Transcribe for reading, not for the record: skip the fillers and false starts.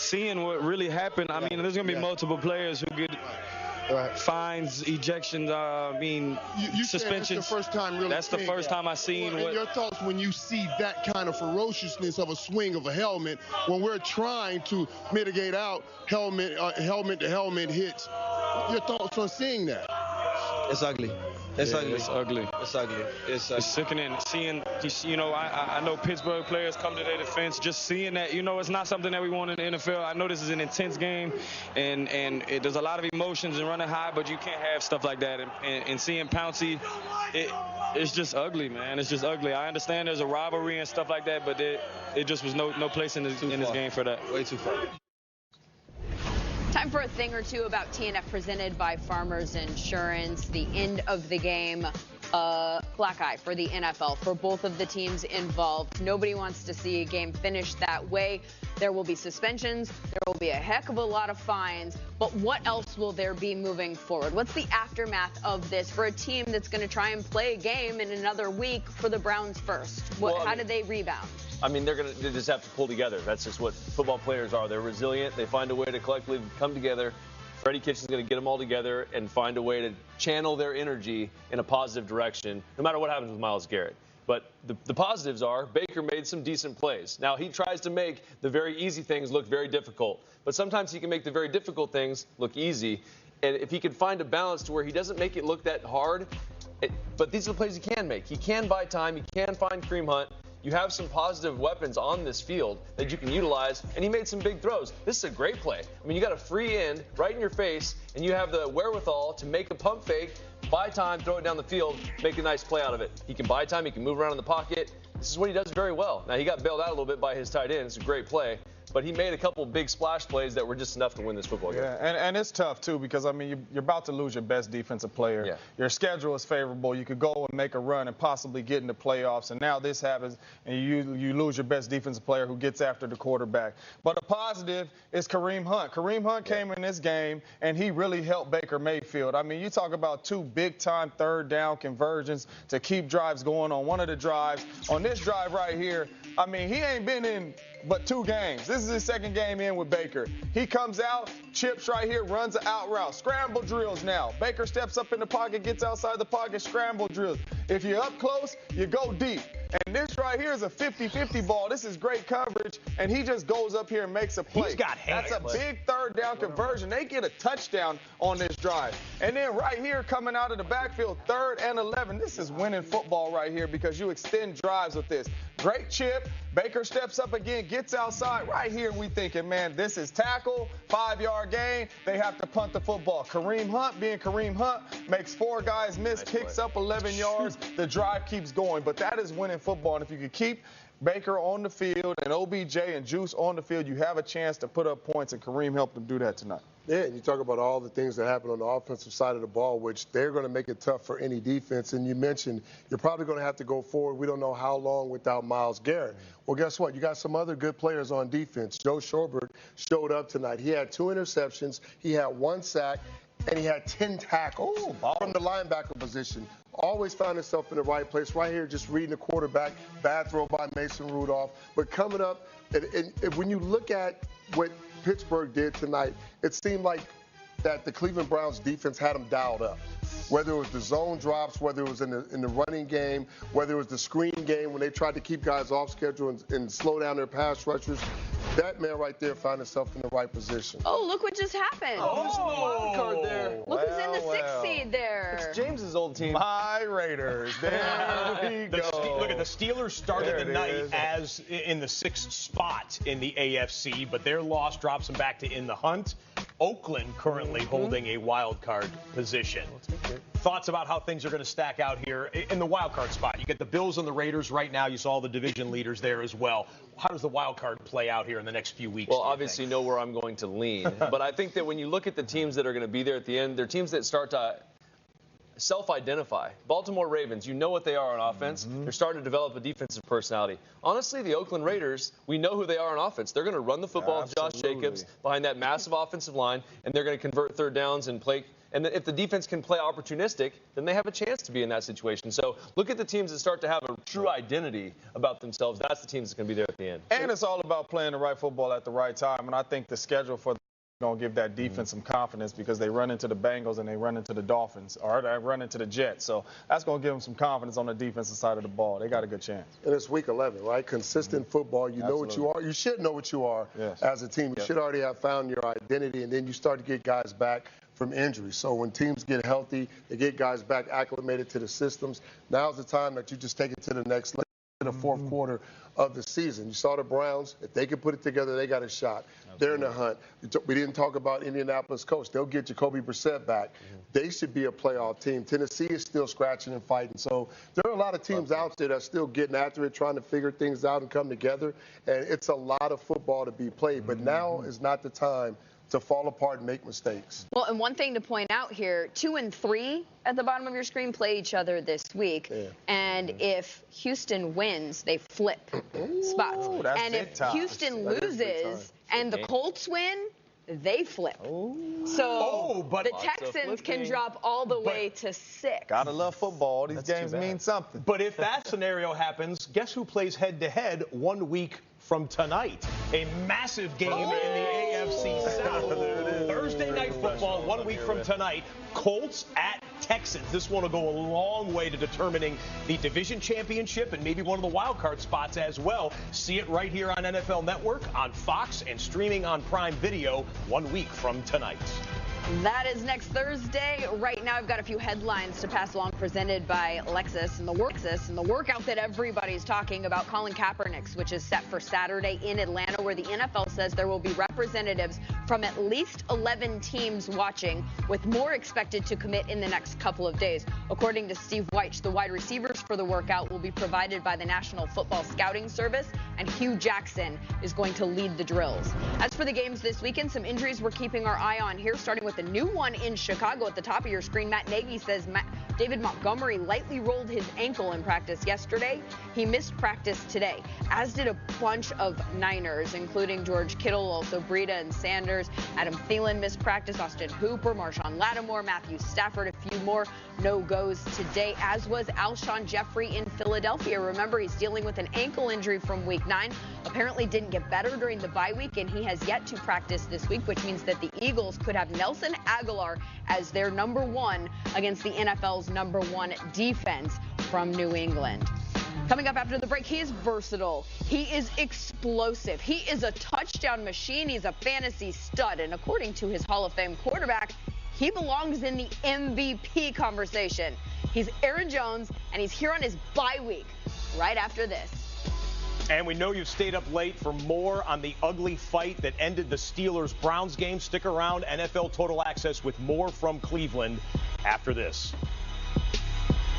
seeing what really happened. I mean, there's going to be multiple players who get fines, ejections, suspensions. That's the first time really. That's the first time I seen what. Your thoughts when you see that kind of ferociousness of a swing of a helmet when we're trying to mitigate out helmet to helmet hits. Your thoughts on seeing that? It's ugly. It's ugly. It's ugly. It's ugly. It's sickening. Seeing, I know Pittsburgh players come to their defense. Just seeing that, it's not something that we want in the NFL. I know this is an intense game, and there's a lot of emotions and running high, but you can't have stuff like that. And seeing Pouncey, it's just ugly, man. It's just ugly. I understand there's a rivalry and stuff like that, but it just was no place in this game for that. Way too far. Time for a thing or two about TNF presented by Farmers Insurance. The end of the game, black eye for the NFL, for both of the teams involved. Nobody wants to see a game finish that way. There will be suspensions. There will be a heck of a lot of fines. But what else will there be moving forward? What's the aftermath of this for a team that's going to try and play a game in another week for the Browns first? How do they rebound? I mean, they just have to pull together. That's just what football players are. They're resilient. They find a way to collectively come together. Freddie Kitchen's going to get them all together and find a way to channel their energy in a positive direction, no matter what happens with Myles Garrett. But the positives are Baker made some decent plays. Now, he tries to make the very easy things look very difficult. But sometimes he can make the very difficult things look easy. And if he can find a balance to where he doesn't make it look that hard, but these are the plays he can make. He can buy time. He can find Kareem Hunt. You have some positive weapons on this field that you can utilize, and he made some big throws. This is a great play. I mean, you got a free end right in your face, and you have the wherewithal to make a pump fake, buy time, throw it down the field, make a nice play out of it. He can buy time. He can move around in the pocket. This is what he does very well. Now, he got bailed out a little bit by his tight end. It's a great play. But he made a couple big splash plays that were just enough to win this football game. Yeah, and it's tough, too, because, I mean, you're about to lose your best defensive player. Yeah. Your schedule is favorable. You could go and make a run and possibly get in the playoffs. And now this happens, and you lose your best defensive player who gets after the quarterback. But a positive is Kareem Hunt. Kareem Hunt came in this game, and he really helped Baker Mayfield. I mean, you talk about two big-time third-down conversions to keep drives going on one of the drives. On this drive right here, I mean, he ain't been in but 2 games. This is his second game in with Baker. He comes out, chips right here, runs an out route. Scramble drills now. Baker steps up in the pocket, gets outside the pocket, scramble drills. If you're up close, you go deep. And this right here is a 50-50 ball. This is great coverage, and he just goes up here and makes a play. He's got hands. That's a big third down conversion. They get a touchdown on this drive. And then right here coming out of the backfield, 3rd and 11. This is winning football right here because you extend drives with this. Great chip. Baker steps up again, gets outside. Right here we thinking, man, this is tackle, 5-yard gain. They have to punt the football. Kareem Hunt, being Kareem Hunt, makes 4 guys miss, picks up 11 yards. The drive keeps going. But that is winning football. And if you could keep Baker on the field and OBJ and Juice on the field, you have a chance to put up points, and Kareem helped them do that tonight. Yeah, and you talk about all the things that happen on the offensive side of the ball, which they're going to make it tough for any defense. And you mentioned you're probably going to have to go forward. We don't know how long without Myles Garrett. Well, guess what? You got some other good players on defense. Joe Schobert showed up tonight. He had 2 interceptions. He had 1 sack. And he had 10 tackles from the linebacker position. Always found himself in the right place. Right here, just reading the quarterback. Bad throw by Mason Rudolph. But coming up, and when you look at what Pittsburgh did tonight, it seemed like that the Cleveland Browns defense had them dialed up. Whether it was the zone drops, whether it was in the running game, whether it was the screen game when they tried to keep guys off schedule and slow down their pass rushers, that man right there found himself in the right position. Oh, look what just happened. Oh, there's no wild card there. Look who's in the 6th seed there. It's James's old team. My Raiders. There we go. Look at the Steelers started the night as in the 6th spot in the AFC, but their loss drops them back to in the hunt. Oakland currently holding a wild card position. Thoughts about how things are going to stack out here in the wild card spot? You get the Bills and the Raiders right now. You saw the division leaders there as well. How does the wild card play out here in the next few weeks? Well, obviously you know where I'm going to lean. But I think that when you look at the teams that are going to be there at the end, they're teams that start to self-identify. Baltimore Ravens, you know what they are on offense. They're starting to develop a defensive personality. Honestly, the Oakland Raiders, we know who they are on offense. They're going to run the football with Josh Jacobs behind that massive offensive line, and they're going to convert third downs and play. And if the defense can play opportunistic, then they have a chance to be in that situation. So look at the teams that start to have a true identity about themselves. That's the teams that's going to be there at the end. And it's all about playing the right football at the right time. And I think the schedule for going to give that defense some confidence because they run into the Bengals and they run into the Dolphins, or they run into the Jets. So that's going to give them some confidence on the defensive side of the ball. They got a good chance. And it's week 11, right? Consistent football. You know what you are. You should know what you are as a team. You should already have found your identity, and then you start to get guys back from injury. So when teams get healthy, they get guys back acclimated to the systems. Now's the time that you just take it to the next level. In the fourth quarter of the season. You saw the Browns. If they can put it together, they got a shot. They're in the hunt. We didn't talk about Indianapolis coach. They'll get Jacoby Brissett back. They should be a playoff team. Tennessee is still scratching and fighting. So there are a lot of teams out there that's still getting after it, trying to figure things out and come together. And it's a lot of football to be played. But now is not the time to fall apart and make mistakes. Well, and one thing to point out here, 2 and 3 at the bottom of your screen play each other this week. And if Houston wins, they flip spots. And if Houston loses and the Colts win, they flip. So but the Texans can drop all the way to 6. Gotta love football. These games mean something. But if that scenario happens, guess who plays head-to-head 1 week from tonight? A massive game in the AFC South. Thursday night football 1 week from tonight. Colts at Texans. This one will go a long way to determining the division championship and maybe one of the wild card spots as well. See it right here on NFL Network, on Fox, and streaming on Prime Video 1 week from tonight. That is next Thursday. Right now, I've got a few headlines to pass along presented by Lexus and the workout that everybody's talking about, Colin Kaepernick's, which is set for Saturday in Atlanta, where the NFL says there will be representatives from at least 11 teams watching, with more expected to commit in the next couple of days. According to Steve Wyche, the wide receivers for the workout will be provided by the National Football Scouting Service, and Hugh Jackson is going to lead the drills. As for the games this weekend, some injuries we're keeping our eye on here, starting with the new one in Chicago at the top of your screen. Matt Nagy says David Montgomery lightly rolled his ankle in practice yesterday. He missed practice today, as did a bunch of Niners, including George Kittle, also Breida and Sanders. Adam Thielen missed practice, Austin Hooper, Marshawn Lattimore, Matthew Stafford, a few more no-goes today, as was Alshon Jeffrey in Philadelphia. Remember, he's dealing with an ankle injury from Week 9. Apparently didn't get better during the bye week, and he has yet to practice this week, which means that the Eagles could have Nelson Aguilar as their number 1 against the NFL's number 1 defense from New England. Coming up after the break, he is versatile. He is explosive. He is a touchdown machine. He's a fantasy stud. And according to his Hall of Fame quarterback, he belongs in the MVP conversation. He's Aaron Jones, and he's here on his bye week right after this. And we know you've stayed up late for more on the ugly fight that ended the Steelers-Browns game. Stick around. NFL Total Access with more from Cleveland after this.